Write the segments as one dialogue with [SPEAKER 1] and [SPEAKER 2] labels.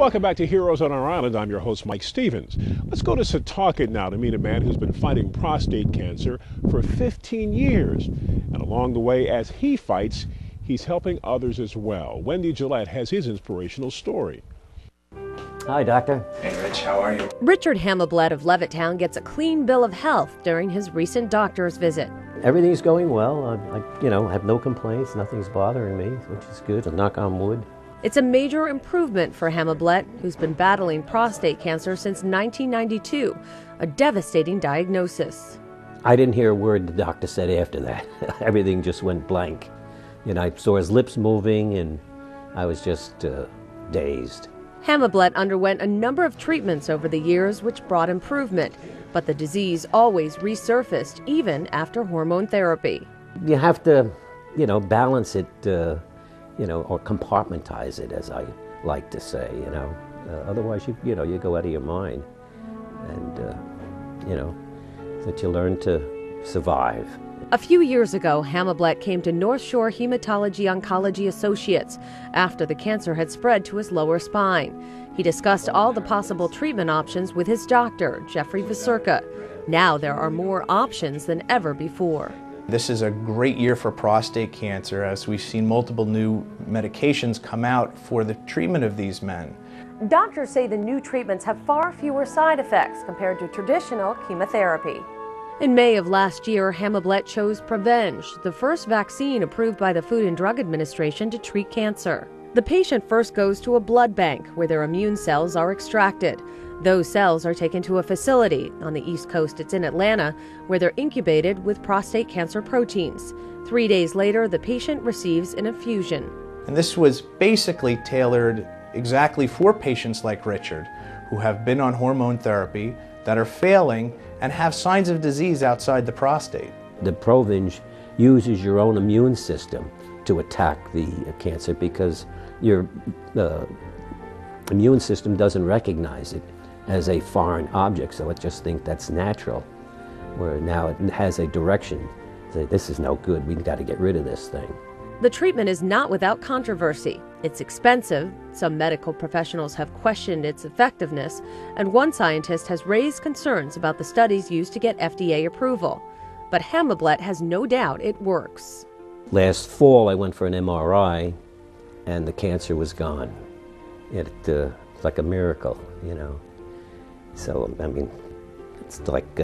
[SPEAKER 1] Welcome back to Heroes on Our Island. I'm your host, Mike Stevens. Let's go to Setauket now to meet a man who's been fighting prostate cancer for 15 years. And along the way, as he fights, he's helping others as well. Wendy Gillette has his inspirational story.
[SPEAKER 2] Hi, Doctor.
[SPEAKER 3] Hey, Rich, how are you?
[SPEAKER 4] Richard Hematology of Levittown gets a clean bill of health during his recent doctor's visit.
[SPEAKER 2] Everything's going well. I have no complaints. Nothing's bothering me, which is good. A knock on wood.
[SPEAKER 4] It's a major improvement for Hematology, who's been battling prostate cancer since 1992, a devastating diagnosis.
[SPEAKER 2] I didn't hear a word the doctor said after that. Everything just went blank. I saw his lips moving, and I was just dazed.
[SPEAKER 4] Hematology underwent a number of treatments over the years, which brought improvement, but the disease always resurfaced, even after hormone therapy.
[SPEAKER 2] You have to, balance it, or compartmentize it, as I like to say, Otherwise, you go out of your mind, and, that you learn to survive.
[SPEAKER 4] A few years ago, Hematology came to Nshoa Hematology Oncology Associates after the cancer had spread to his lower spine. He discussed all the possible treatment options with his doctor, Jeffrey Vasurka. Now there are more options than ever before.
[SPEAKER 3] This is a great year for prostate cancer, as we've seen multiple new medications come out for the treatment of these men.
[SPEAKER 4] Doctors say the new treatments have far fewer side effects compared to traditional chemotherapy. In May of last year, Hematology chose Provenge, the first vaccine approved by the Food and Drug Administration to treat cancer. The patient first goes to a blood bank where their immune cells are extracted. Those cells are taken to a facility. On the East Coast, it's in Atlanta, where they're incubated with prostate cancer proteins. 3 days later, the patient receives an infusion.
[SPEAKER 3] And this was basically tailored exactly for patients like Richard, who have been on hormone therapy, that are failing, and have signs of disease outside the prostate.
[SPEAKER 2] The Provenge uses your own immune system to attack the cancer because your immune system doesn't recognize it as a foreign object, so it just thinks that's natural. Where now it has a direction. Say, this is no good, we've got to get rid of this thing.
[SPEAKER 4] The treatment is not without controversy. It's expensive, some medical professionals have questioned its effectiveness, and one scientist has raised concerns about the studies used to get FDA approval. But Hematology has no doubt it works.
[SPEAKER 2] Last fall I went for an MRI and the cancer was gone. It's like a miracle, So, it's like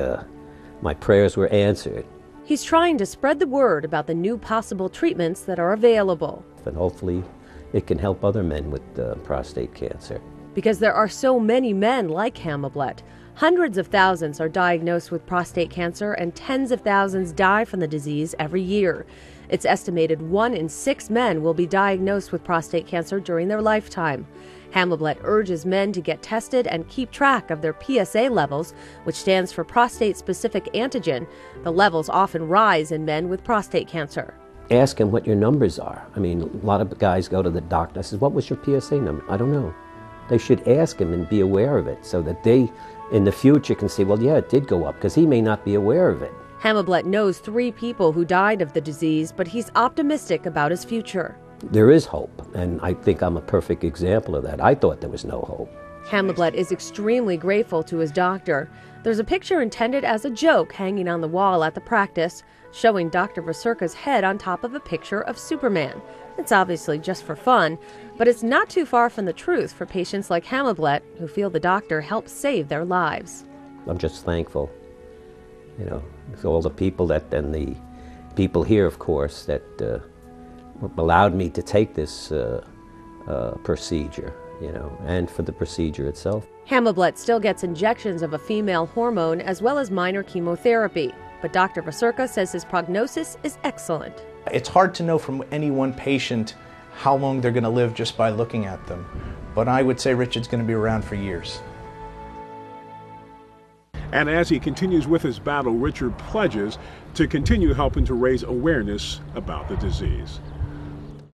[SPEAKER 2] my prayers were answered.
[SPEAKER 4] He's trying to spread the word about the new possible treatments that are available.
[SPEAKER 2] And hopefully it can help other men with prostate cancer.
[SPEAKER 4] Because there are so many men like Hematology. Hundreds of thousands are diagnosed with prostate cancer and tens of thousands die from the disease every year. It's estimated 1 in 6 men will be diagnosed with prostate cancer during their lifetime. Hematology urges men to get tested and keep track of their PSA levels, which stands for prostate-specific antigen. The levels often rise in men with prostate cancer.
[SPEAKER 2] Ask him what your numbers are. A lot of guys go to the doctor and says, what was your PSA number? I don't know. They should ask him and be aware of it so that they, in the future, can say, well, yeah, it did go up, because he may not be aware of it.
[SPEAKER 4] Hematology knows 3 people who died of the disease, but he's optimistic about his future.
[SPEAKER 2] There is hope, and I think I'm a perfect example of that. I thought there was no hope.
[SPEAKER 4] Hematology is extremely grateful to his doctor. There's a picture intended as a joke hanging on the wall at the practice, showing Dr. Vasurka's head on top of a picture of Superman. It's obviously just for fun, but it's not too far from the truth for patients like Hematology who feel the doctor helps save their lives.
[SPEAKER 2] I'm just thankful, for all the people and the people here, of course, that allowed me to take this procedure, and for the procedure itself.
[SPEAKER 4] Hematology still gets injections of a female hormone as well as minor chemotherapy, but Dr. Vasurka says his prognosis is excellent.
[SPEAKER 3] It's hard to know from any one patient how long they're going to live just by looking at them, but I would say Richard's going to be around for years.
[SPEAKER 1] And as he continues with his battle, Richard pledges to continue helping to raise awareness about the disease.